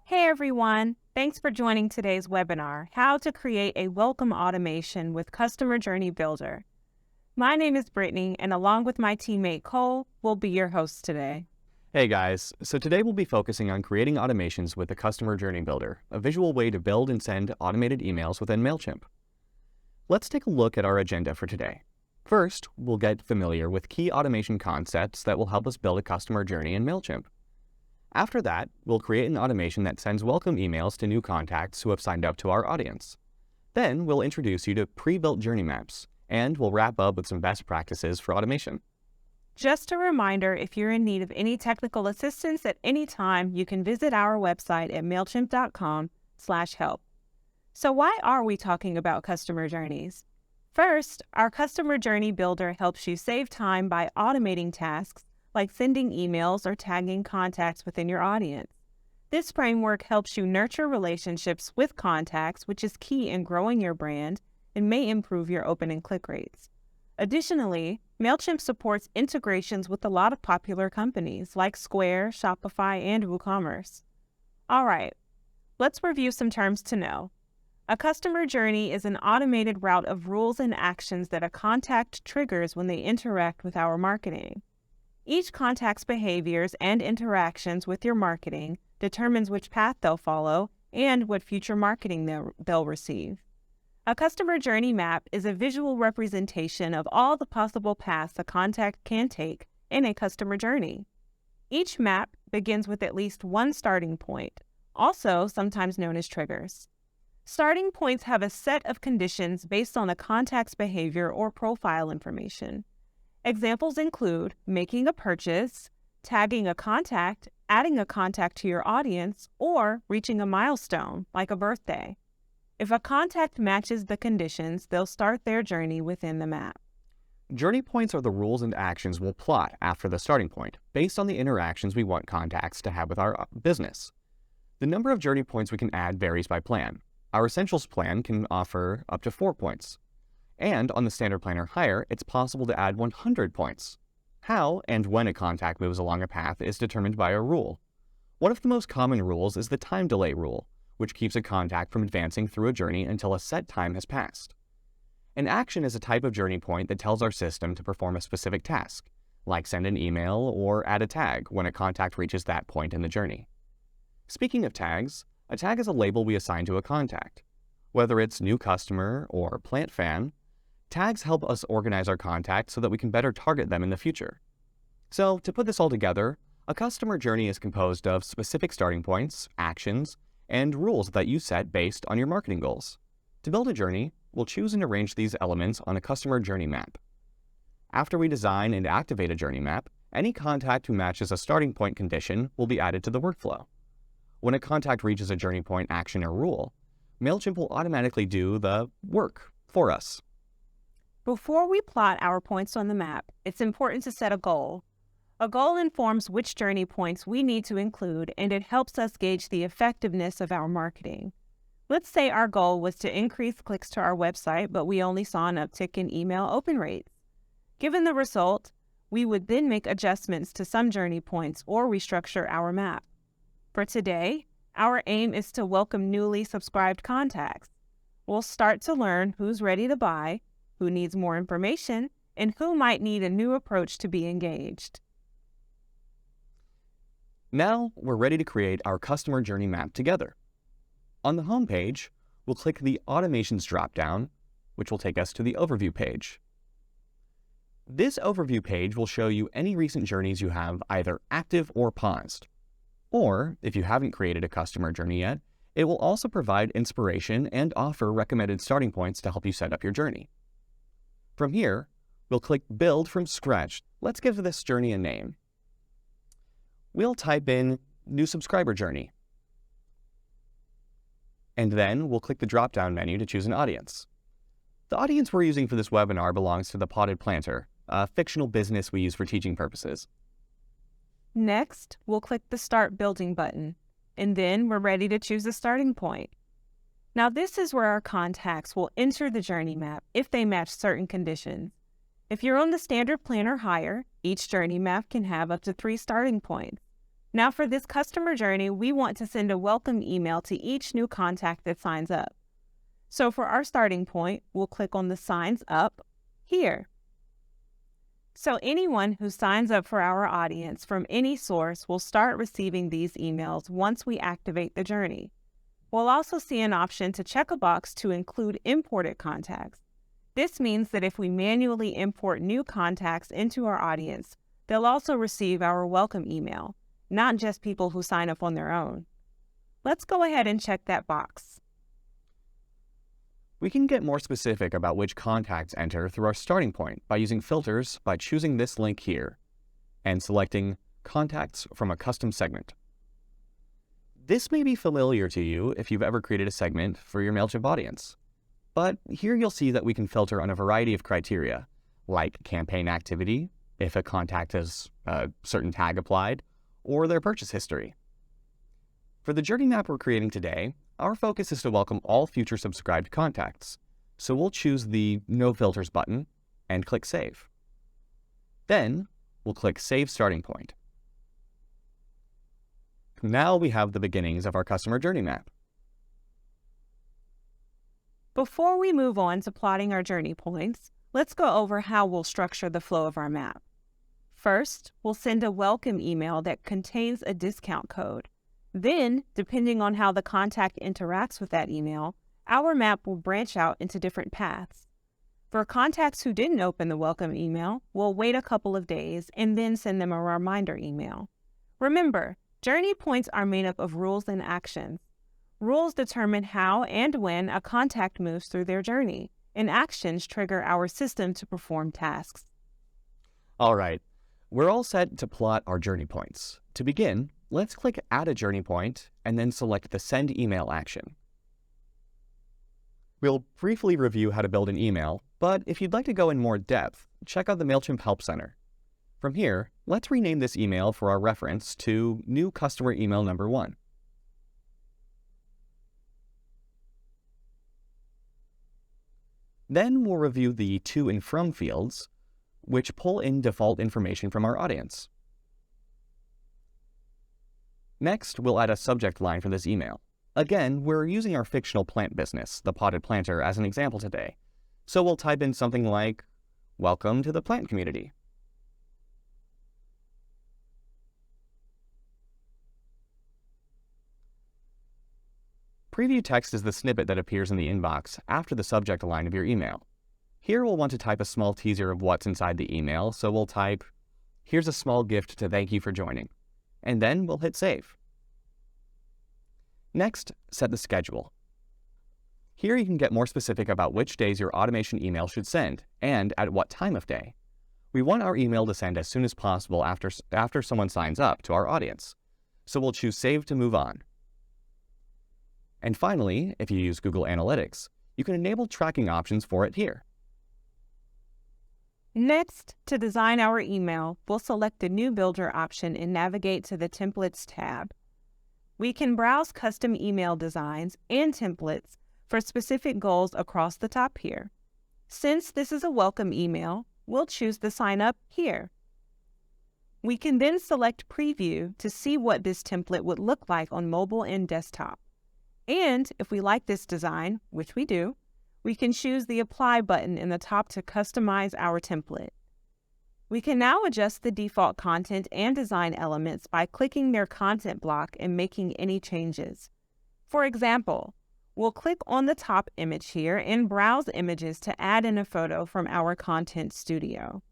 Hey everyone, thanks for joining today's webinar, How to Create a Welcome Automation with Customer Journey Builder. My name is Brittany, and along with my teammate Cole, we'll be your hosts today. Hey guys, so today we'll be focusing on creating automations with the Customer Journey Builder, a visual way to build and send automated emails within MailChimp. Let's take a look at our agenda for today. First, we'll get familiar with key automation concepts that will help us build a customer journey in MailChimp. After that, we'll create an automation that sends welcome emails to new contacts who have signed up to our audience. Then we'll introduce you to pre-built journey maps, and we'll wrap up with some best practices for automation. Just a reminder, if you're in need of any technical assistance at any time, you can visit our website at mailchimp.com/help. So why are we talking about customer journeys? First, our Customer Journey Builder helps you save time by automating tasks like sending emails or tagging contacts within your audience. This framework helps you nurture relationships with contacts, which is key in growing your brand and may improve your open and click rates. Additionally, MailChimp supports integrations with a lot of popular companies like Square, Shopify, and WooCommerce. All right, let's review some terms to know. A customer journey is an automated route of rules and actions that a contact triggers when they interact with our marketing. Each contact's behaviors and interactions with your marketing determines which path they'll follow and what future marketing they'll receive. A customer journey map is a visual representation of all the possible paths a contact can take in a customer journey. Each map begins with at least one starting point, also sometimes known as triggers. Starting points have a set of conditions based on a contact's behavior or profile information. Examples include making a purchase, tagging a contact, adding a contact to your audience, or reaching a milestone, like a birthday. If a contact matches the conditions, they'll start their journey within the map. Journey points are the rules and actions we'll plot after the starting point, based on the interactions we want contacts to have with our business. The number of journey points we can add varies by plan. Our Essentials plan can offer up to 4 points. And on the Standard plan or higher, it's possible to add 100 points. How and when a contact moves along a path is determined by a rule. One of the most common rules is the time delay rule, which keeps a contact from advancing through a journey until a set time has passed. An action is a type of journey point that tells our system to perform a specific task, like send an email or add a tag when a contact reaches that point in the journey. Speaking of tags, a tag is a label we assign to a contact. Whether it's new customer or plant fan, tags help us organize our contacts so that we can better target them in the future. So, to put this all together, a customer journey is composed of specific starting points, actions, and rules that you set based on your marketing goals. To build a journey, we'll choose and arrange these elements on a customer journey map. After we design and activate a journey map, any contact who matches a starting point condition will be added to the workflow. When a contact reaches a journey point action or rule, MailChimp will automatically do the work for us. Before we plot our points on the map, it's important to set a goal. A goal informs which journey points we need to include, and it helps us gauge the effectiveness of our marketing. Let's say our goal was to increase clicks to our website, but we only saw an uptick in email open rates. Given the result, we would then make adjustments to some journey points or restructure our map. For today, our aim is to welcome newly subscribed contacts. We'll start to learn who's ready to buy, who needs more information, and who might need a new approach to be engaged. Now, we're ready to create our customer journey map together. On the home page, we'll click the Automations dropdown, which will take us to the Overview page. This Overview page will show you any recent journeys you have either active or paused. Or, if you haven't created a customer journey yet, it will also provide inspiration and offer recommended starting points to help you set up your journey. From here, we'll click Build from Scratch. Let's give this journey a name. We'll type in New Subscriber Journey. And then we'll click the drop-down menu to choose an audience. The audience we're using for this webinar belongs to the Potted Planter, a fictional business we use for teaching purposes. Next, we'll click the Start Building button, and then we're ready to choose a starting point. Now this is where our contacts will enter the journey map if they match certain conditions. If you're on the Standard plan or higher, each journey map can have up to 3 starting points. Now for this customer journey, we want to send a welcome email to each new contact that signs up. So for our starting point, we'll click on the Signs Up here. So anyone who signs up for our audience from any source will start receiving these emails once we activate the journey. We'll also see an option to check a box to include imported contacts. This means that if we manually import new contacts into our audience, they'll also receive our welcome email, not just people who sign up on their own. Let's go ahead and check that box. We can get more specific about which contacts enter through our starting point by using filters by choosing this link here and selecting Contacts from a custom segment. This may be familiar to you if you've ever created a segment for your MailChimp audience, but here you'll see that we can filter on a variety of criteria, like campaign activity, if a contact has a certain tag applied, or their purchase history. For the journey map we're creating today, our focus is to welcome all future subscribed contacts, so we'll choose the No Filters button and click Save. Then, we'll click Save Starting Point. Now we have the beginnings of our customer journey map. Before we move on to plotting our journey points, let's go over how we'll structure the flow of our map. First, we'll send a welcome email that contains a discount code. Then, depending on how the contact interacts with that email, our map will branch out into different paths. For contacts who didn't open the welcome email, we'll wait a couple of days and then send them a reminder email. Remember, journey points are made up of rules and actions. Rules determine how and when a contact moves through their journey, and actions trigger our system to perform tasks. All right, we're all set to plot our journey points. To begin, let's click Add a Journey Point and then select the Send Email action. We'll briefly review how to build an email, but if you'd like to go in more depth, check out the MailChimp Help Center. From here, let's rename this email for our reference to New Customer Email Number 1. Then we'll review the To and From fields, which pull in default information from our audience. Next, we'll add a subject line for this email. Again, we're using our fictional plant business, the Potted Planter, as an example today. So we'll type in something like, Welcome to the plant community. Preview text is the snippet that appears in the inbox after the subject line of your email. Here we'll want to type a small teaser of what's inside the email, so we'll type, Here's a small gift to thank you for joining. And then we'll hit Save. Next, set the schedule. Here you can get more specific about which days your automation email should send and at what time of day. We want our email to send as soon as possible after someone signs up to our audience, so we'll choose Save to move on. And finally, if you use Google Analytics, you can enable tracking options for it here. Next, to design our email, we'll select the New Builder option and navigate to the Templates tab. We can browse custom email designs and templates for specific goals across the top here. Since this is a welcome email, we'll choose the Sign Up here. We can then select Preview to see what this template would look like on mobile and desktop. And if we like this design, which we do, we can choose the Apply button in the top to customize our template. We can now adjust the default content and design elements by clicking their content block and making any changes. For example, we'll click on the top image here and browse images to add in a photo from our content studio.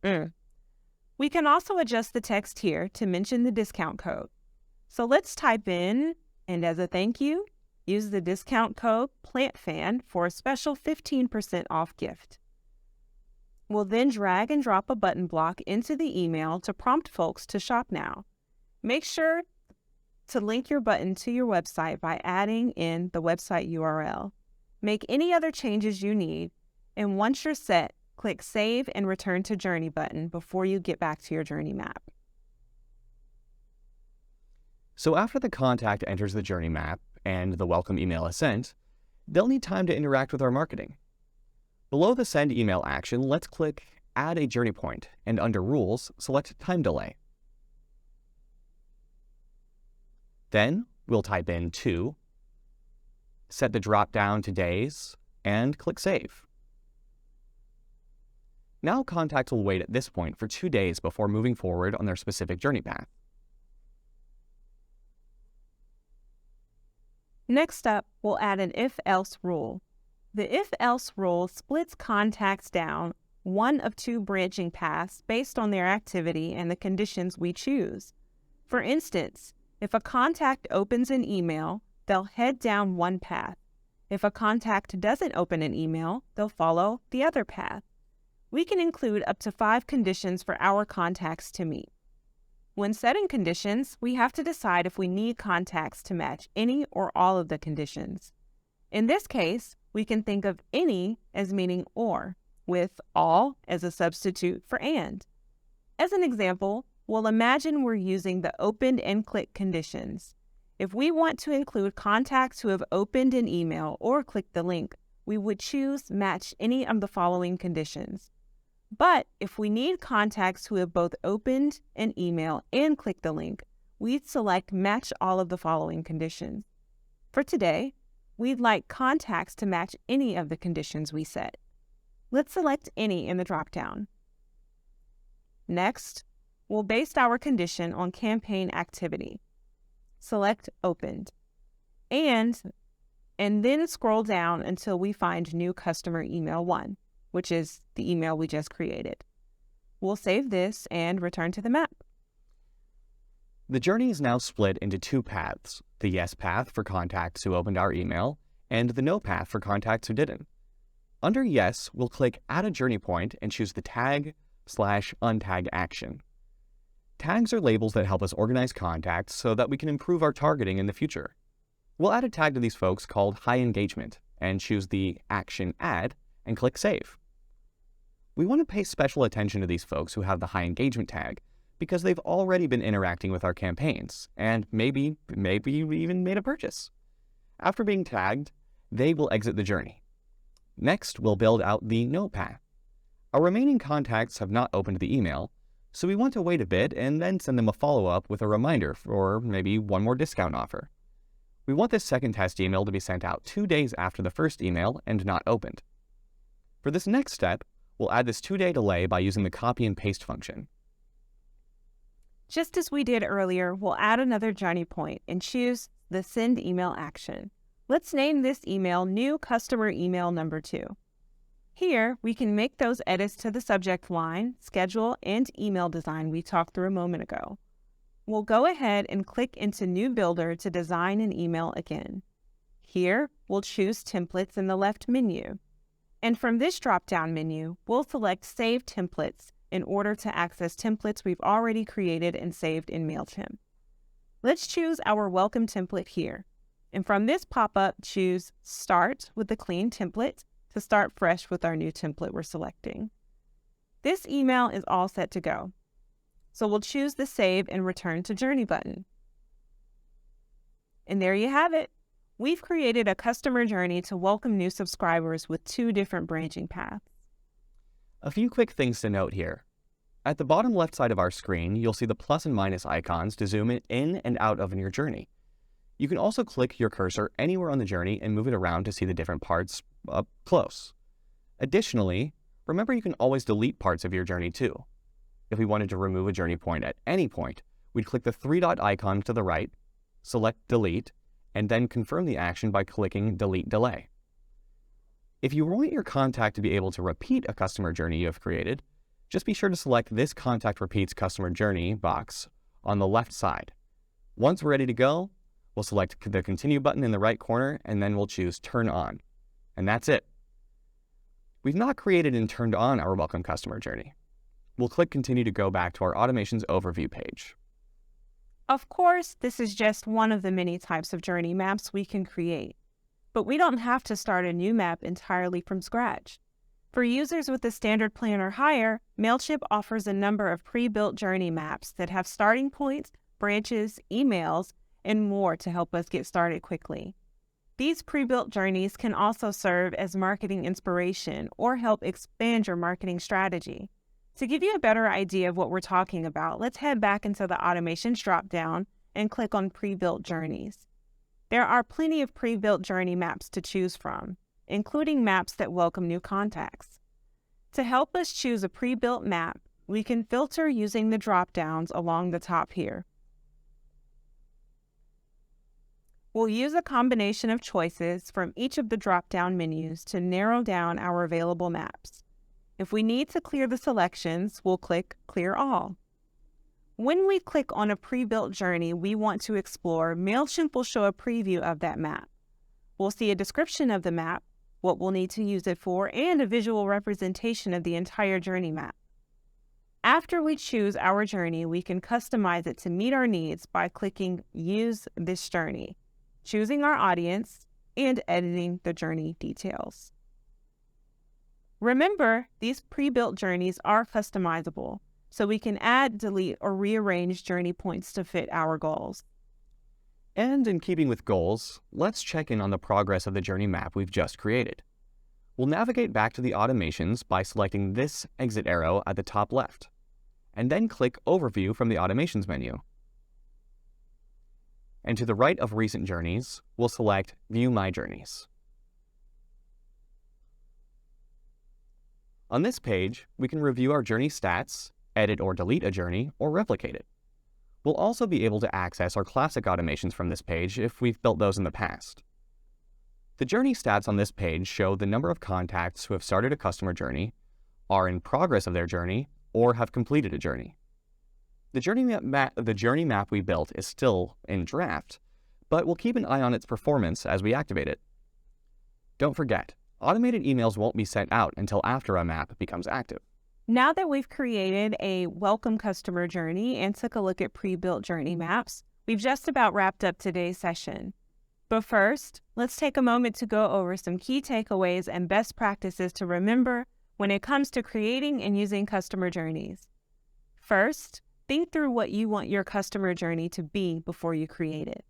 We can also adjust the text here to mention the discount code. So let's type in, and as a thank you, use the discount code PLANTFAN for a special 15% off gift. We'll then drag and drop a button block into the email to prompt folks to shop now. Make sure to link your button to your website by adding in the website URL. Make any other changes you need, and once you're set, click Save and Return to Journey button before you get back to your journey map. So after the contact enters the journey map and the welcome email is sent, they'll need time to interact with our marketing. Below the Send Email action, let's click Add a journey point, and under Rules, select Time Delay. Then we'll type in 2, set the drop-down to days, and click Save. Now contacts will wait at this point for 2 days before moving forward on their specific journey path. Next up, we'll add an if-else rule. The if-else rule splits contacts down one of 2 branching paths based on their activity and the conditions we choose. For instance, if a contact opens an email, they'll head down one path. If a contact doesn't open an email, they'll follow the other path. We can include up to 5 conditions for our contacts to meet. When setting conditions, we have to decide if we need contacts to match any or all of the conditions. In this case, we can think of any as meaning or, with all as a substitute for and. As an example, we'll imagine we're using the opened and clicked conditions. If we want to include contacts who have opened an email or clicked the link, we would choose match any of the following conditions. But if we need contacts who have both opened an email and clicked the link, we'd select match all of the following conditions. For today, we'd like contacts to match any of the conditions we set. Let's select any in the dropdown. Next, we'll base our condition on campaign activity. Select Opened. And then scroll down until we find New Customer Email 1, which is the email we just created. We'll save this and return to the map. The journey is now split into 2 paths, the Yes path for contacts who opened our email, and the No path for contacts who didn't. Under Yes, we'll click Add a Journey Point and choose the Tag/Untag action. Tags are labels that help us organize contacts so that we can improve our targeting in the future. We'll add a tag to these folks called High Engagement and choose the action Add and click Save. We want to pay special attention to these folks who have the High Engagement tag because they've already been interacting with our campaigns and maybe even made a purchase. After being tagged, they will exit the journey. Next, we'll build out the No path. Our remaining contacts have not opened the email, so we want to wait a bit and then send them a follow-up with a reminder for maybe one more discount offer. We want this second test email to be sent out 2 days after the first email and not opened. For this next step, we'll add this 2-day delay by using the copy and paste function. Just as we did earlier, we'll add another journey point and choose the Send Email action. Let's name this email New Customer Email Number 2. Here, we can make those edits to the subject line, schedule, and email design we talked through a moment ago. We'll go ahead and click into New Builder to design an email again. Here, we'll choose Templates in the left menu. And from this drop-down menu, we'll select Save Templates in order to access templates we've already created and saved in MailChimp. Let's choose our welcome template here. And from this pop-up, choose Start with the clean template to start fresh with our new template we're selecting. This email is all set to go. So we'll choose the Save and Return to Journey button. And there you have it. We've created a customer journey to welcome new subscribers with 2 different branching paths. A few quick things to note here. At the bottom left side of our screen, you'll see the plus and minus icons to zoom it in and out of your journey. You can also click your cursor anywhere on the journey and move it around to see the different parts up close. Additionally, remember you can always delete parts of your journey too. If we wanted to remove a journey point at any point, we'd click the 3-dot icon to the right, select Delete, and then confirm the action by clicking Delete Delay. If you want your contact to be able to repeat a customer journey you have created, just be sure to select this Contact Repeats Customer Journey box on the left side. Once we're ready to go, we'll select the Continue button in the right corner, and then we'll choose Turn On. And that's it. We've not created and turned on our Welcome Customer Journey. We'll click Continue to go back to our Automations Overview page. Of course, this is just one of the many types of journey maps we can create. But we don't have to start a new map entirely from scratch. For users with a standard plan or higher, MailChimp offers a number of pre-built journey maps that have starting points, branches, emails, and more to help us get started quickly. These pre-built journeys can also serve as marketing inspiration or help expand your marketing strategy. To give you a better idea of what we're talking about, let's head back into the Automations dropdown and click on Pre-Built Journeys. There are plenty of pre-built journey maps to choose from, including maps that welcome new contacts. To help us choose a pre-built map, we can filter using the dropdowns along the top here. We'll use a combination of choices from each of the drop-down menus to narrow down our available maps. If we need to clear the selections, we'll click Clear All. When we click on a pre-built journey we want to explore, MailChimp will show a preview of that map. We'll see a description of the map, what we'll need to use it for, and a visual representation of the entire journey map. After we choose our journey, we can customize it to meet our needs by clicking Use this journey, choosing our audience, and editing the journey details. Remember, these pre-built journeys are customizable, so we can add, delete, or rearrange journey points to fit our goals. And in keeping with goals, let's check in on the progress of the journey map we've just created. We'll navigate back to the automations by selecting this exit arrow at the top left, and then click Overview from the Automations menu. And to the right of Recent Journeys, we'll select View My Journeys. On this page, we can review our journey stats, edit or delete a journey, or replicate it. We'll also be able to access our classic automations from this page if we've built those in the past. The journey stats on this page show the number of contacts who have started a customer journey, are in progress of their journey, or have completed a journey. The journey map we built is still in draft, but we'll keep an eye on its performance as we activate it. Don't forget, automated emails won't be sent out until after a map becomes active. Now that we've created a welcome customer journey and took a look at pre-built journey maps, we've just about wrapped up today's session. But first, let's take a moment to go over some key takeaways and best practices to remember when it comes to creating and using customer journeys. First, think through what you want your customer journey to be before you create it.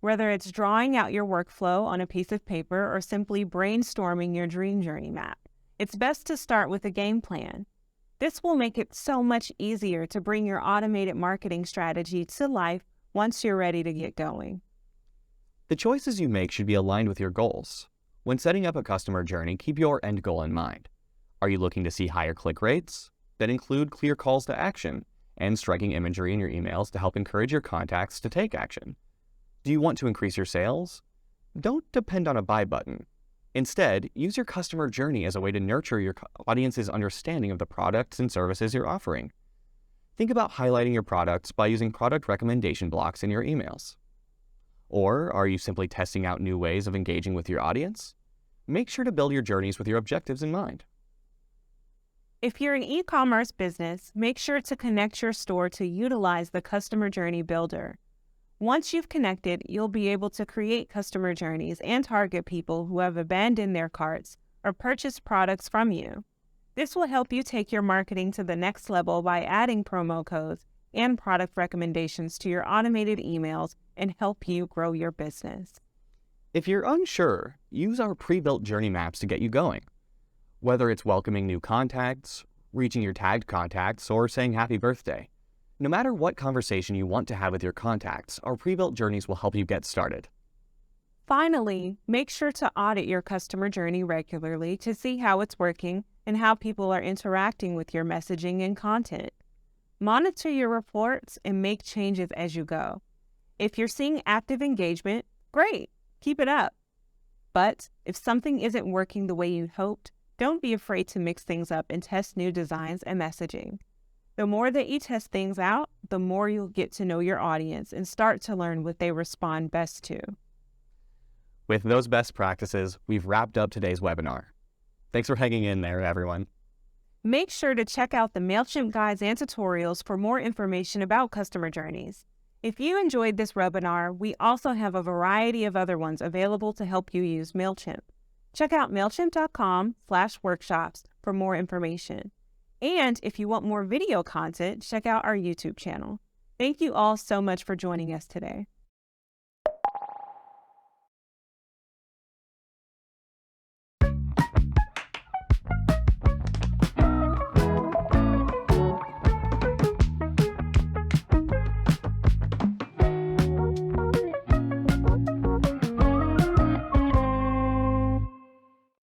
Whether it's drawing out your workflow on a piece of paper or simply brainstorming your dream journey map, it's best to start with a game plan. This will make it so much easier to bring your automated marketing strategy to life once you're ready to get going. The choices you make should be aligned with your goals. When setting up a customer journey, keep your end goal in mind. Are you looking to see higher click rates? Then include clear calls to action and striking imagery in your emails to help encourage your contacts to take action. Do you want to increase your sales? Don't depend on a buy button. Instead, use your customer journey as a way to nurture your audience's understanding of the products and services you're offering. Think about highlighting your products by using product recommendation blocks in your emails. Or are you simply testing out new ways of engaging with your audience? Make sure to build your journeys with your objectives in mind. If you're an e-commerce business, make sure to connect your store to utilize the Customer Journey Builder. Once you've connected, you'll be able to create customer journeys and target people who have abandoned their carts or purchased products from you. This will help you take your marketing to the next level by adding promo codes and product recommendations to your automated emails and help you grow your business. If you're unsure, use our pre-built journey maps to get you going. Whether it's welcoming new contacts, reaching your tagged contacts, or saying happy birthday. No matter what conversation you want to have with your contacts, our pre-built journeys will help you get started. Finally, make sure to audit your customer journey regularly to see how it's working and how people are interacting with your messaging and content. Monitor your reports and make changes as you go. If you're seeing active engagement, great, keep it up. But if something isn't working the way you hoped, don't be afraid to mix things up and test new designs and messaging. The more that you test things out, the more you'll get to know your audience and start to learn what they respond best to. With those best practices, we've wrapped up today's webinar. Thanks for hanging in there, everyone. Make sure to check out the MailChimp guides and tutorials for more information about customer journeys. If you enjoyed this webinar, we also have a variety of other ones available to help you use MailChimp. Check out MailChimp.com/workshops for more information. And if you want more video content, check out our YouTube channel. Thank you all so much for joining us today.